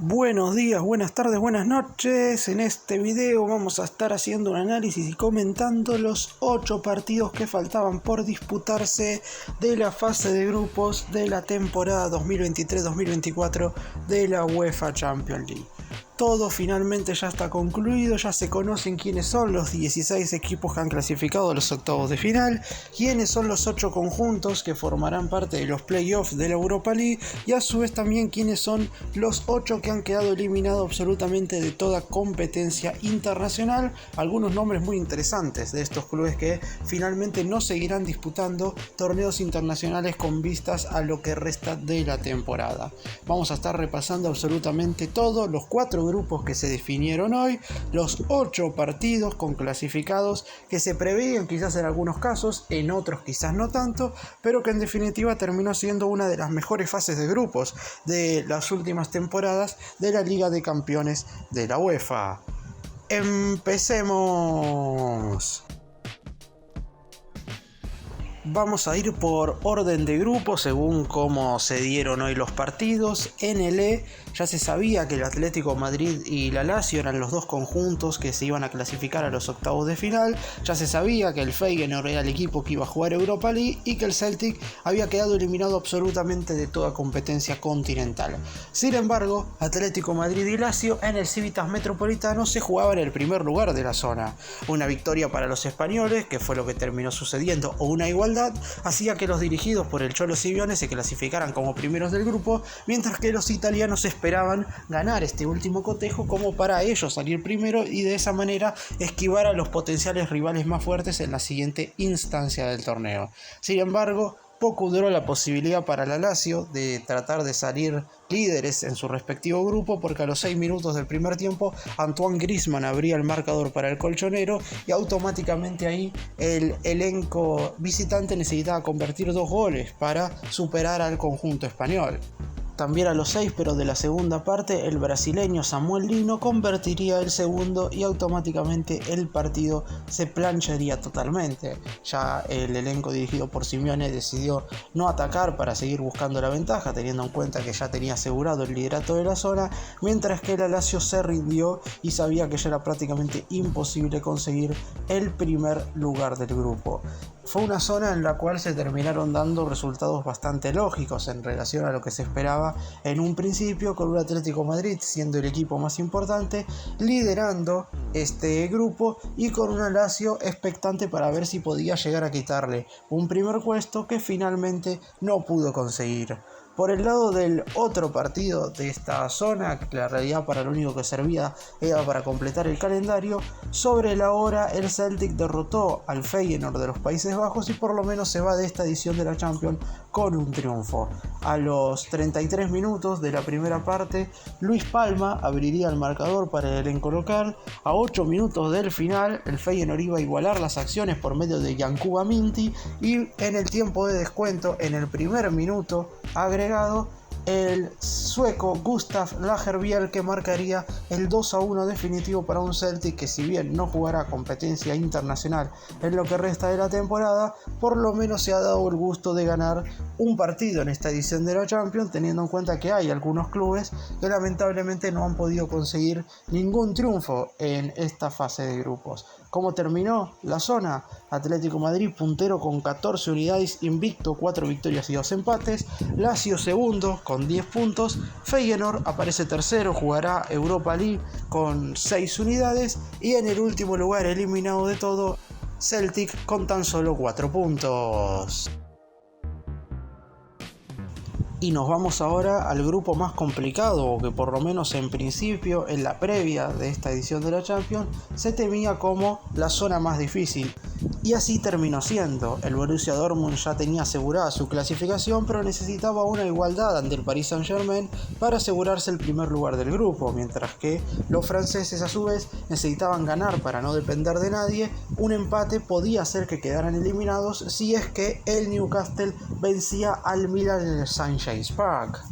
Buenos días, buenas tardes, buenas noches. En este video vamos a estar haciendo un análisis y comentando los 8 partidos que faltaban por disputarse de la fase de grupos de la temporada 2023-2024 de la UEFA Champions League. Todo finalmente ya está concluido, ya se conocen quiénes son los 16 equipos que han clasificado a los octavos de final, quiénes son los 8 conjuntos que formarán parte de los playoffs de la Europa League y a su vez también quiénes son los 8 que han quedado eliminados absolutamente de toda competencia internacional. Algunos nombres muy interesantes de estos clubes que finalmente no seguirán disputando torneos internacionales con vistas a lo que resta de la temporada. Vamos a estar repasando absolutamente todo, los 4 grupos que se definieron hoy, los 8 partidos con clasificados que se preveían quizás en algunos casos, en otros quizás no tanto, pero que en definitiva terminó siendo una de las mejores fases de grupos de las últimas temporadas de la Liga de Campeones de la UEFA. ¡Empecemos! Vamos a ir por orden de grupo según cómo se dieron hoy los partidos. En el E ya se sabía que el Atlético Madrid y la Lazio eran los dos conjuntos que se iban a clasificar a los octavos de final. Ya se sabía que el Feyenoord era el equipo que iba a jugar Europa League y que el Celtic había quedado eliminado absolutamente de toda competencia continental. Sin embargo, Atlético Madrid y Lazio en el Civitas Metropolitano se jugaban el primer lugar de la zona. Una victoria para los españoles, que fue lo que terminó sucediendo, o una igualdad, hacía que los dirigidos por el Cholo Simeone se clasificaran como primeros del grupo, mientras que los italianos esperaban ganar este último cotejo como para ellos salir primero y de esa manera esquivar a los potenciales rivales más fuertes en la siguiente instancia del torneo. Sin embargo, poco duró la posibilidad para la Lazio de tratar de salir líderes en su respectivo grupo, porque a los 6 minutos del primer tiempo Antoine Griezmann abría el marcador para el colchonero y automáticamente ahí el elenco visitante necesitaba convertir 2 goles para superar al conjunto español. También a los 6, pero de la segunda parte, el brasileño Samuel Lino convertiría el segundo y automáticamente el partido se plancharía totalmente. Ya el elenco dirigido por Simeone decidió no atacar para seguir buscando la ventaja, teniendo en cuenta que ya tenía asegurado el liderato de la zona, mientras que el Lazio se rindió y sabía que ya era prácticamente imposible conseguir el primer lugar del grupo. Fue una zona en la cual se terminaron dando resultados bastante lógicos en relación a lo que se esperaba en un principio, con un Atlético Madrid siendo el equipo más importante, liderando este grupo y con una Lazio expectante para ver si podía llegar a quitarle un primer puesto que finalmente no pudo conseguir. Por el lado del otro partido de esta zona, que la realidad para lo único que servía era para completar el calendario, sobre la hora el Celtic derrotó al Feyenoord de los Países Bajos y por lo menos se va de esta edición de la Champions con un triunfo. A los 33 minutos de la primera parte, Luis Palma abriría el marcador para el elenco local. A 8 minutos del final, el Feyenoord iba a igualar las acciones por medio de Yankuba Minty y en el tiempo de descuento, en el primer minuto agregado, el sueco Gustav Lagerbielke que marcaría el 2-1 definitivo para un Celtic que, si bien no jugará competencia internacional en lo que resta de la temporada, por lo menos se ha dado el gusto de ganar un partido en esta edición de la Champions, teniendo en cuenta que hay algunos clubes que lamentablemente no han podido conseguir ningún triunfo en esta fase de grupos. ¿Cómo terminó la zona? Atlético Madrid puntero con 14 unidades, invicto, 4 victorias y 2 empates. Lazio segundo con 10 puntos. Feyenoord aparece tercero, jugará Europa League con 6 unidades. Y en el último lugar, eliminado de todo, Celtic con tan solo 4 puntos. Y nos vamos ahora al grupo más complicado, o que por lo menos en principio, en la previa de esta edición de la Champions, se temía como la zona más difícil. Y así terminó siendo. El Borussia Dortmund ya tenía asegurada su clasificación, pero necesitaba una igualdad ante el Paris Saint-Germain para asegurarse el primer lugar del grupo, mientras que los franceses a su vez necesitaban ganar para no depender de nadie. Un empate podía hacer que quedaran eliminados si es que el Newcastle vencía al Milan en el St. James Park.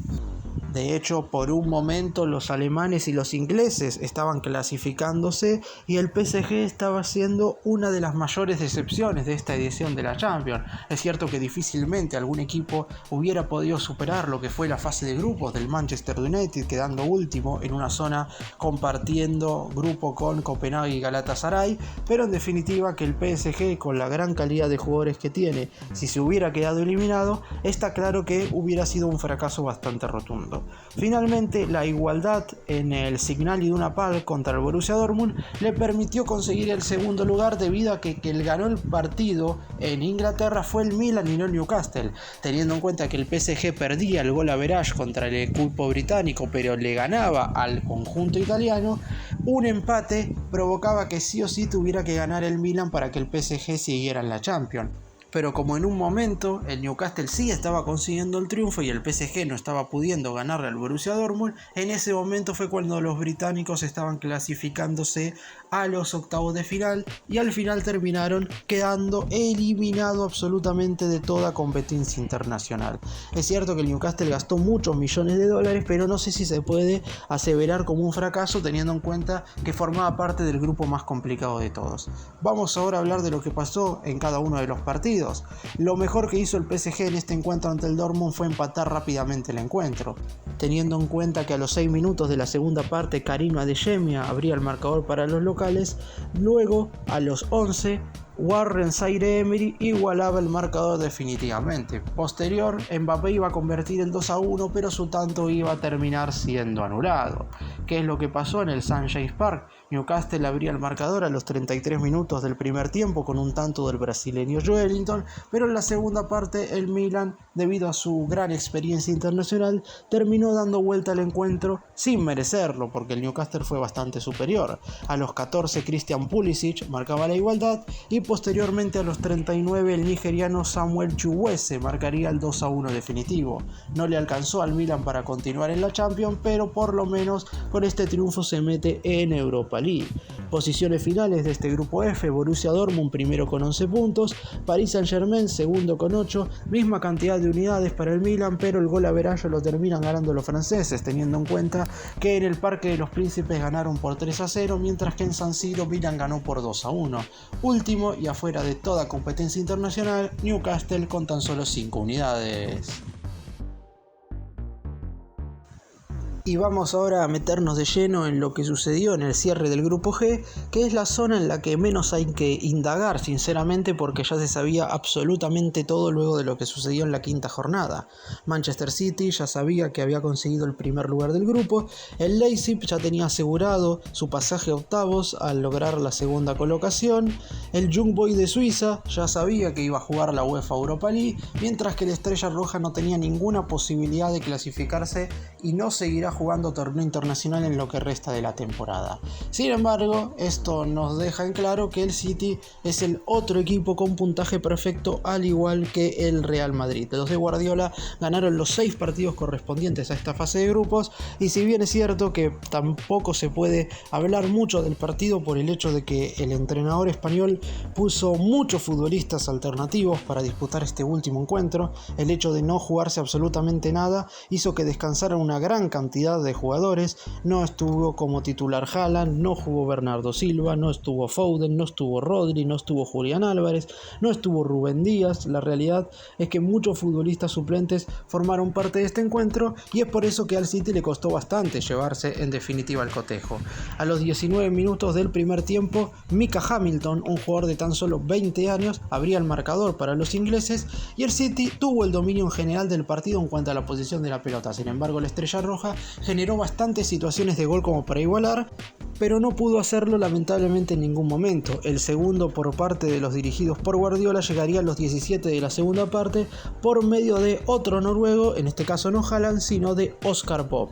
De hecho, por un momento los alemanes y los ingleses estaban clasificándose y el PSG estaba siendo una de las mayores decepciones de esta edición de la Champions. Es cierto que difícilmente algún equipo hubiera podido superar lo que fue la fase de grupos del Manchester United, quedando último en una zona compartiendo grupo con Copenhague y Galatasaray, pero en definitiva que el PSG, con la gran calidad de jugadores que tiene, si se hubiera quedado eliminado, está claro que hubiera sido un fracaso bastante rotundo. Finalmente, la igualdad en el Signal Iduna Park contra el Borussia Dortmund le permitió conseguir el segundo lugar, debido a que el ganó el partido en Inglaterra fue el Milan y no el Newcastle, teniendo en cuenta que el PSG perdía el gol average contra el equipo británico pero le ganaba al conjunto italiano. Un empate provocaba que sí o sí tuviera que ganar el Milan para que el PSG siguiera en la Champions. Pero como en un momento el Newcastle sí estaba consiguiendo el triunfo y el PSG no estaba pudiendo ganarle al Borussia Dortmund, en ese momento fue cuando los británicos estaban clasificándose a los octavos de final y al final terminaron quedando eliminados absolutamente de toda competencia internacional. Es cierto que el Newcastle gastó muchos millones de dólares, pero no sé si se puede aseverar como un fracaso teniendo en cuenta que formaba parte del grupo más complicado de todos. Vamos ahora a hablar de lo que pasó en cada uno de los partidos. Lo mejor que hizo el PSG en este encuentro ante el Dortmund fue empatar rápidamente el encuentro, teniendo en cuenta que a los 6 minutos de la segunda parte Karim Adeyemi abría el marcador para los locales. Luego, a los 11, Warren Zaïre-Emery igualaba el marcador definitivamente. Posterior, Mbappé iba a convertir el 2-1, pero su tanto iba a terminar siendo anulado. ¿Qué es lo que pasó en el St. James Park? Newcastle abría el marcador a los 33 minutos del primer tiempo con un tanto del brasileño Joelinton, pero en la segunda parte el Milan, debido a su gran experiencia internacional, terminó dando vuelta al encuentro sin merecerlo, porque el Newcastle fue bastante superior. A los 14 Christian Pulisic marcaba la igualdad y posteriormente a los 39 el nigeriano Samuel Chukwueze marcaría el 2-1 definitivo. No le alcanzó al Milan para continuar en la Champions, pero por lo menos con este triunfo se mete en Europa League. Posiciones finales de este grupo F: Borussia Dortmund primero con 11 puntos, Paris Saint-Germain segundo con 8, misma cantidad de unidades para el Milan, pero el gol average lo terminan ganando los franceses, teniendo en cuenta que en el Parque de los Príncipes ganaron por 3-0, mientras que en San Siro Milan ganó por 2-1. Último y afuera de toda competencia internacional, Newcastle con tan solo 5 unidades. Y vamos ahora a meternos de lleno en lo que sucedió en el cierre del grupo G, que es la zona en la que menos hay que indagar, sinceramente, porque ya se sabía absolutamente todo luego de lo que sucedió en la quinta jornada. Manchester City ya sabía que había conseguido el primer lugar del grupo, el Leipzig ya tenía asegurado su pasaje a octavos al lograr la segunda colocación, el Young Boys de Suiza ya sabía que iba a jugar la UEFA Europa League, mientras que la Estrella Roja no tenía ninguna posibilidad de clasificarse y no seguirá jugando torneo internacional en lo que resta de la temporada. Sin embargo, esto nos deja en claro que el City es el otro equipo con puntaje perfecto, al igual que el Real Madrid. Los de Guardiola ganaron los 6 partidos correspondientes a esta fase de grupos, y si bien es cierto que tampoco se puede hablar mucho del partido por el hecho de que el entrenador español puso muchos futbolistas alternativos para disputar este último encuentro, el hecho de no jugarse absolutamente nada hizo que descansaran una gran cantidad de jugadores. No estuvo como titular Haaland, no jugó Bernardo Silva, no estuvo Foden, no estuvo Rodri, no estuvo Julián Álvarez, no estuvo Rubén Díaz. La realidad es que muchos futbolistas suplentes formaron parte de este encuentro, y es por eso que al City le costó bastante llevarse en definitiva el cotejo. A los 19 minutos del primer tiempo, Mika Hamilton, un jugador de tan solo 20 años, abría el marcador para los ingleses, y el City tuvo el dominio en general del partido en cuanto a la posición de la pelota. Sin embargo, la Estrella Roja generó bastantes situaciones de gol como para igualar, pero no pudo hacerlo lamentablemente en ningún momento. El segundo, por parte de los dirigidos por Guardiola, llegaría a los 17 de la segunda parte por medio de otro noruego, en este caso no Haaland, sino de Oscar Bob.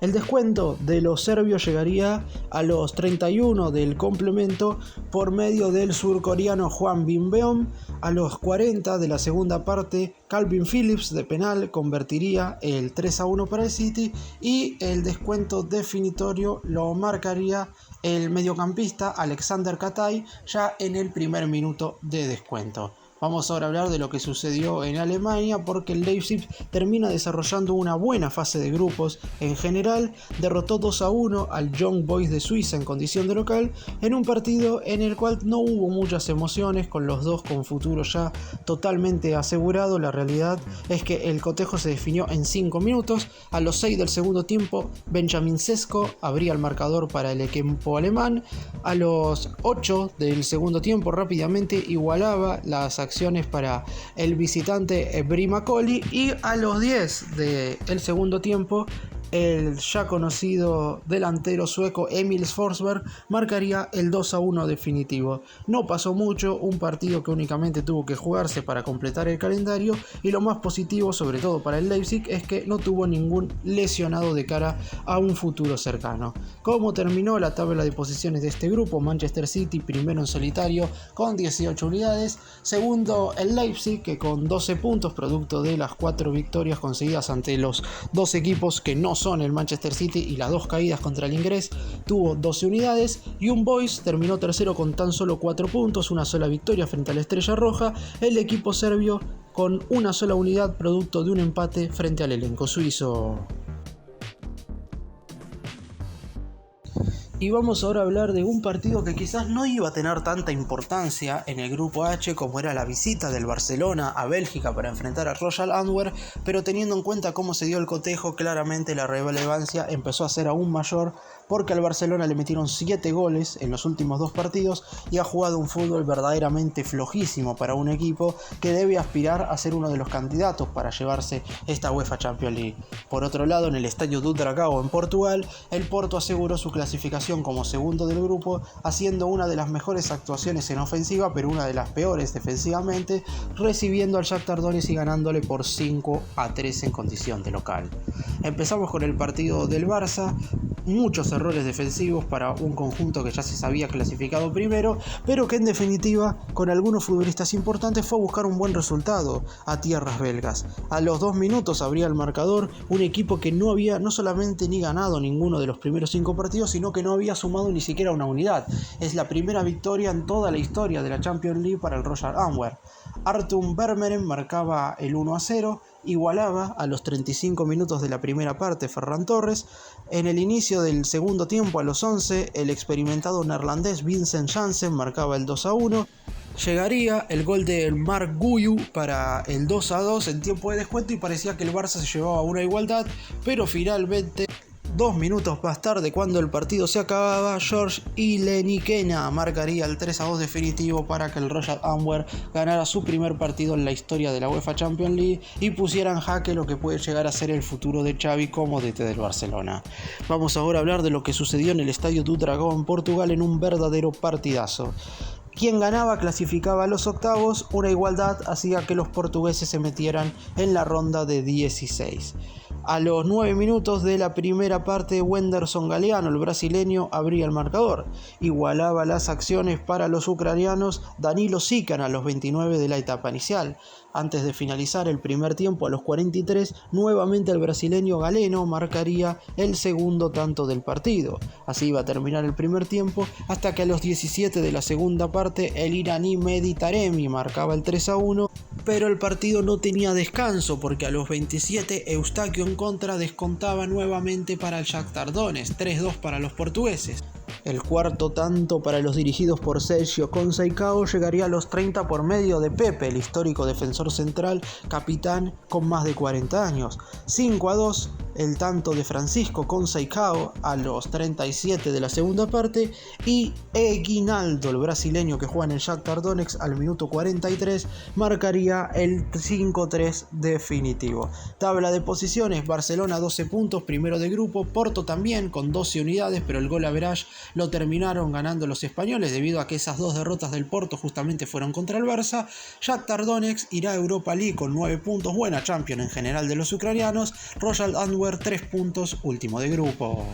El descuento de los serbios llegaría a los 31 del complemento por medio del surcoreano Hwang Bin-beom. A los 40 de la segunda parte, Calvin Phillips de penal convertiría el 3-1 para el City, y el descuento definitorio lo marcaría el mediocampista Alexander Katay ya en el primer minuto de descuento. Vamos ahora a hablar de lo que sucedió en Alemania, porque el Leipzig termina desarrollando una buena fase de grupos. En general, derrotó 2-1 al Young Boys de Suiza en condición de local, en un partido en el cual no hubo muchas emociones, con los dos con futuro ya totalmente asegurado. La realidad es que el cotejo se definió en 5 minutos. A los 6 del segundo tiempo, Benjamin Sesko abría el marcador para el equipo alemán. A los 8 del segundo tiempo, rápidamente igualaba las acciones para el visitante Brima Colli, y a los 10 del segundo tiempo el ya conocido delantero sueco Emil Forsberg marcaría el 2-1 definitivo. No pasó mucho, un partido que únicamente tuvo que jugarse para completar el calendario, y lo más positivo, sobre todo para el Leipzig, es que no tuvo ningún lesionado de cara a un futuro cercano. ¿Cómo terminó la tabla de posiciones de este grupo? Manchester City primero en solitario con 18 unidades, segundo el Leipzig, que con 12 puntos, producto de las 4 victorias conseguidas ante los dos equipos que no son el Manchester City y las 2 caídas contra el Ingrés, tuvo 12 unidades. Y un Boys terminó tercero con tan solo 4 puntos, una sola victoria frente a la Estrella Roja, el equipo serbio con una sola unidad, producto de un empate frente al elenco suizo. Y vamos ahora a hablar de un partido que quizás no iba a tener tanta importancia en el grupo H, como era la visita del Barcelona a Bélgica para enfrentar a Royal Antwerp, pero teniendo en cuenta cómo se dio el cotejo, claramente la relevancia empezó a ser aún mayor, porque al Barcelona le metieron 7 goles en los últimos 2 partidos y ha jugado un fútbol verdaderamente flojísimo para un equipo que debe aspirar a ser uno de los candidatos para llevarse esta UEFA Champions League. Por otro lado, en el estadio do Dragao en Portugal, el Porto aseguró su clasificación como segundo del grupo, haciendo una de las mejores actuaciones en ofensiva, pero una de las peores defensivamente, recibiendo al Shakhtar Donetsk y ganándole por 5-3 en condición de local. Empezamos con el partido del Barça. Muchos errores defensivos para un conjunto que ya se sabía clasificado primero, pero que en definitiva, con algunos futbolistas importantes, fue a buscar un buen resultado a tierras belgas. A los 2 minutos abría el marcador un equipo que no había no solamente ni ganado ninguno de los primeros 5 partidos, sino que no había sumado ni siquiera una unidad. Es la primera victoria en toda la historia de la Champions League para el Royal Antwerp. Artur Vermeren marcaba el 1-0, igualaba a los 35 minutos de la primera parte Ferran Torres. En el inicio del segundo tiempo, a los 11, el experimentado neerlandés Vincent Janssen marcaba el 2-1. Llegaría el gol de Marc Guiu para el 2-2 en tiempo de descuento, y parecía que el Barça se llevaba una igualdad, pero finalmente, 2 minutos más tarde, cuando el partido se acababa, George Ilenikena marcaría el 3-2 definitivo para que el Royal Antwerp ganara su primer partido en la historia de la UEFA Champions League y pusiera en jaque lo que puede llegar a ser el futuro de Xavi como DT del Barcelona. Vamos ahora a hablar de lo que sucedió en el estadio do Dragao en Portugal, en un verdadero partidazo. Quien ganaba clasificaba a los octavos, una igualdad hacía que los portugueses se metieran en la ronda de 16. A los 9 minutos de la primera parte, Wenderson Galeano, el brasileño, abría el marcador. Igualaba las acciones para los ucranianos Danilo Sikan a los 29 de la etapa inicial. Antes de finalizar el primer tiempo, a los 43, nuevamente el brasileño Galeno marcaría el segundo tanto del partido. Así iba a terminar el primer tiempo, hasta que a los 17 de la segunda parte, el iraní Mehdi Taremi marcaba el 3-1, pero el partido no tenía descanso, porque a los 27 Eustáquio en contra descontaba nuevamente para el Shakhtar Donetsk, 3-2 para los portugueses. El cuarto tanto para los dirigidos por Sergio Conceição llegaría a los 30 por medio de Pepe, el histórico defensor central, capitán con más de 40 años. 5-2 el tanto de Francisco Conceição a los 37 de la segunda parte, y Eguinaldo, el brasileño que juega en el Shakhtar Donetsk, al minuto 43 marcaría el 5-3 definitivo. Tabla de posiciones: Barcelona 12 puntos, primero de grupo, Porto también con 12 unidades, pero el gol average lo terminaron ganando los españoles debido a que esas 2 derrotas del Porto justamente fueron contra el Barça. Shakhtar Donetsk irá a Europa League con 9 puntos, buena Champions en general de los ucranianos. Royal Antwerp 3 puntos, último de grupo.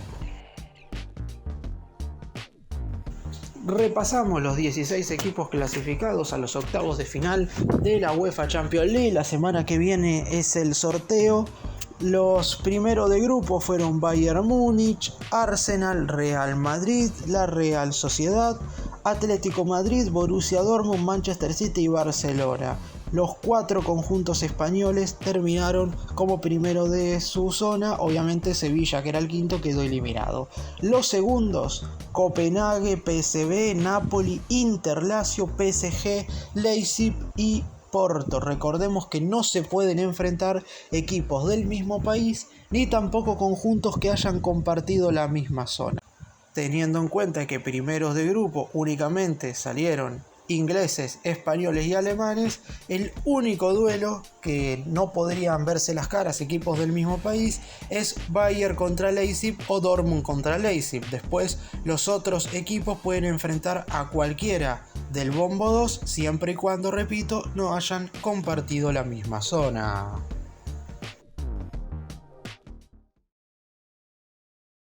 Repasamos los 16 equipos clasificados a los octavos de final de la UEFA Champions League. La semana que viene es el sorteo. Los primeros de grupo fueron Bayern Múnich, Arsenal, Real Madrid, la Real Sociedad, Atlético Madrid, Borussia Dortmund, Manchester City y Barcelona. Los 4 conjuntos españoles terminaron como primero de su zona. Obviamente Sevilla, que era el quinto, quedó eliminado. Los segundos: Copenhague, PSV, Napoli, Inter, Lazio, PSG, Leipzig y Porto. Recordemos que no se pueden enfrentar equipos del mismo país ni tampoco conjuntos que hayan compartido la misma zona. Teniendo en cuenta que primeros de grupo únicamente salieron ingleses, españoles y alemanes, el único duelo que no podrían verse las caras equipos del mismo país es Bayern contra Leipzig o Dortmund contra Leipzig. Después los otros equipos pueden enfrentar a cualquiera del bombo 2 siempre y cuando, repito, no hayan compartido la misma zona.